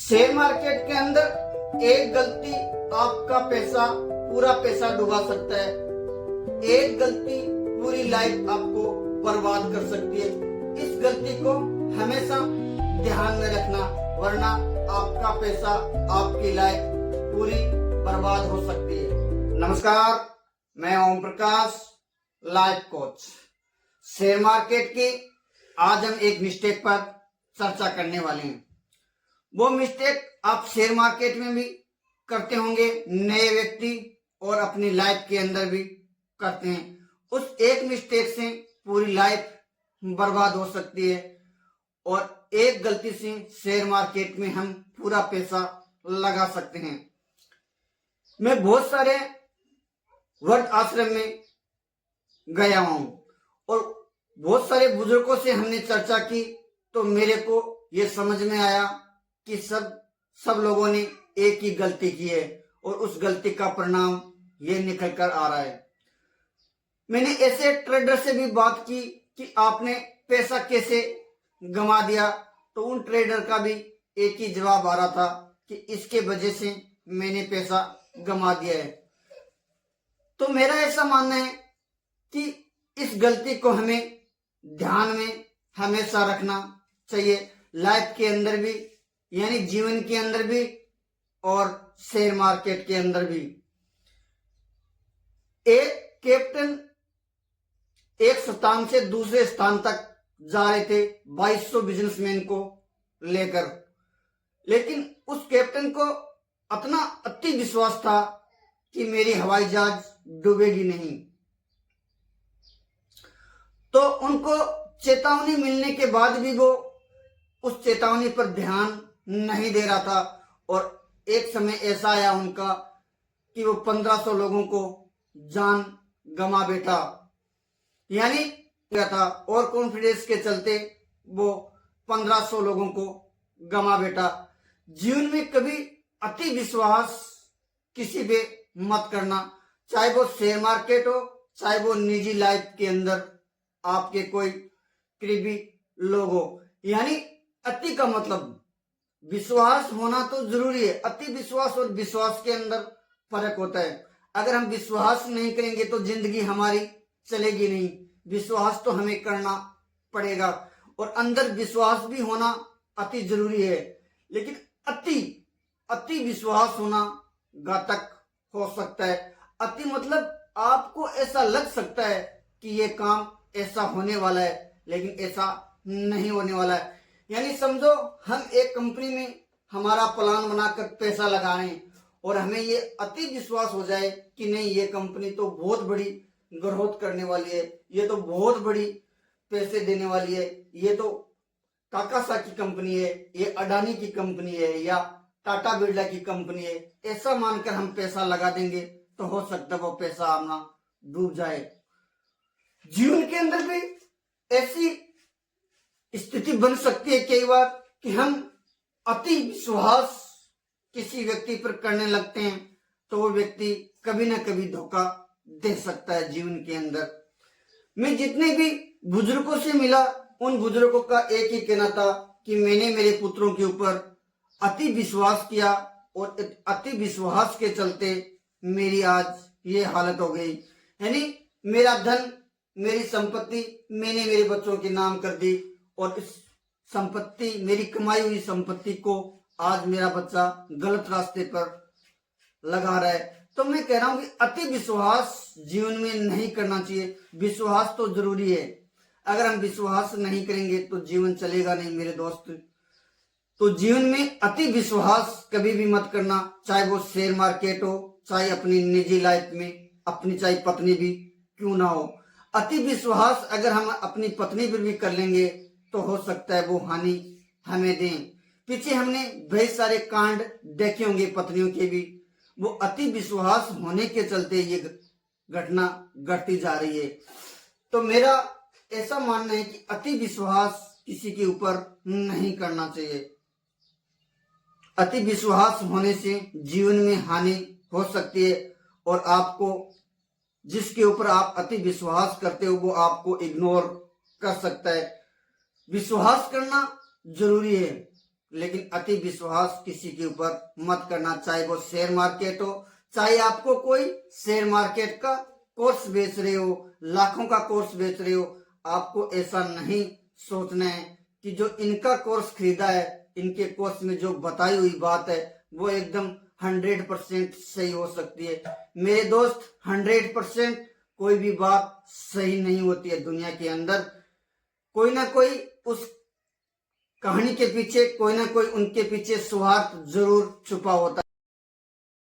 Share market के अंदर एक गलती आपका पैसा पूरा पैसा डुबा सकता है। एक गलती पूरी लाइफ आपको बर्बाद कर सकती है। इस गलती को हमेशा ध्यान में रखना, वरना आपका पैसा, आपकी लाइफ पूरी बर्बाद हो सकती है। नमस्कार, मैं Om Prakash, life coach. Share market की आज हम एक मिस्टेक पर चर्चा करने वाले हैं। वो मिस्टेक आप शेयर मार्केट में भी करते होंगे, नए व्यक्ति और अपनी लाइफ के अंदर भी करते हैं। उस एक मिस्टेक से पूरी लाइफ बर्बाद हो सकती है और एक गलती से शेयर मार्केट में हम पूरा पैसा लगा सकते हैं। मैं बहुत सारे वृद्ध आश्रम में गया हूं और बहुत सारे बुजुर्गों से हमने चर्चा की, तो मेरे को ये समझ में आया कि सब लोगों ने एक ही गलती की है और उस गलती का परिणाम ये निकल कर आ रहा है। मैंने ऐसे ट्रेडर से भी बात की कि आपने पैसा कैसे गंवा दिया, तो उन ट्रेडर का भी एक ही जवाब आ रहा था कि इसके वजह से मैंने पैसा गंवा दिया है। तो मेरा ऐसा मानना है कि इस गलती को हमें ध्यान में हमेशा रखना चाहिए, लाइफ के अंदर भी, यानी जीवन के अंदर भी और शेयर मार्केट के अंदर भी। एक कैप्टन एक स्थान से दूसरे स्थान तक जा रहे थे 2200 बिजनेसमैन को लेकर, लेकिन उस कैप्टन को अपना अति विश्वास था कि मेरी हवाई जहाज डूबेगी नहीं। तो उनको चेतावनी मिलने के बाद भी वो उस चेतावनी पर ध्यान नहीं दे रहा था और एक समय ऐसा आया उनका कि वो 1500 लोगों को जान गंवा बैठा, यानी क्या था, और कॉन्फिडेंस के चलते वो 1500 लोगों को गंवा बैठा। जीवन में कभी अति विश्वास किसी पे मत करना, चाहे वो शेयर मार्केट हो, चाहे वो निजी लाइफ के अंदर आपके कोई करीबी लोग हो। यानी अति का मतलब विश्वास होना तो जरूरी है। अति विश्वास और विश्वास के अंदर फर्क होता है। अगर हम विश्वास नहीं करेंगे तो जिंदगी हमारी चलेगी नहीं। विश्वास तो हमें करना पड़ेगा और अंदर विश्वास भी होना अति जरूरी है। लेकिन अति विश्वास होना घातक हो सकता है। अति मतलब आपको ऐसा लग सकता है कि ये काम ऐसा होने वाला है, लेकिन ऐसा नहीं होने वाला है। यानी समझो हम एक कंपनी में हमारा प्लान बनाकर पैसा लगा रहे हैं और हमें ये अति विश्वास हो जाए कि नहीं, ये कंपनी तो बहुत बड़ी ग्रोथ करने वाली है, ये तो बहुत बड़ी पैसे देने वाली है, ये तो काकासाकी कंपनी है, ये अडानी की कंपनी है या टाटा बिरला की कंपनी है। ऐसा मानकर हम पैसा लगा देंगे तो हो सकता है वो पैसा अपना डूब जाए। जीवन के अंदर भी ऐसी स्थिति बन सकती है कई बार कि हम अति विश्वास किसी व्यक्ति पर करने लगते हैं तो वो व्यक्ति कभी ना कभी धोखा दे सकता है जीवन के अंदर। मैं जितने भी बुजुर्गों से मिला, उन बुजुर्गों का एक ही कहना था कि मैंने मेरे पुत्रों के ऊपर अति विश्वास किया और अति विश्वास के चलते मेरी आज ये हालत हो गई। यानी मेरा धन, मेरी संपत्ति मैंने मेरे बच्चों के नाम कर दी और इस संपत्ति, मेरी कमाई हुई संपत्ति को आज मेरा बच्चा गलत रास्ते पर लगा रहा है। तो मैं कह रहा हूं कि अति विश्वास जीवन में नहीं करना चाहिए। विश्वास तो जरूरी है, अगर हम विश्वास नहीं करेंगे तो जीवन चलेगा नहीं मेरे दोस्त। तो जीवन में अति विश्वास कभी भी मत करना, चाहे वो शेयर मार्केट हो, चाहे अपनी निजी लाइफ में अपनी चाहे पत्नी भी क्यों ना हो। अति विश्वास अगर हम अपनी पत्नी पर भी कर लेंगे तो हो सकता है वो हानि हमें दें। पीछे हमने बहुत सारे कांड देखे होंगे पत्नियों के भी, वो अति विश्वास होने के चलते ये घटना घटती जा रही है। तो मेरा ऐसा मानना है कि अति विश्वास किसी के ऊपर नहीं करना चाहिए। अति विश्वास होने से जीवन में हानि हो सकती है और आपको, जिसके ऊपर आप अति विश्वास करते हो, वो आपको इग्नोर कर सकता है। विश्वास करना जरूरी है, लेकिन अति विश्वास किसी के ऊपर मत करना, चाहे वो शेयर मार्केट हो, चाहे आपको कोई शेयर मार्केट का कोर्स बेच रहे हो, लाखों का कोर्स बेच रहे हो। आपको ऐसा नहीं सोचना है कि जो इनका कोर्स खरीदा है, इनके कोर्स में जो बताई हुई बात है वो एकदम 100% सही हो सकती है। मेरे दोस्त, 100% कोई भी बात सही नहीं होती है दुनिया के अंदर। कोई ना कोई उस कहानी के पीछे, कोई ना कोई उनके पीछे स्वार्थ जरूर छुपा होता है।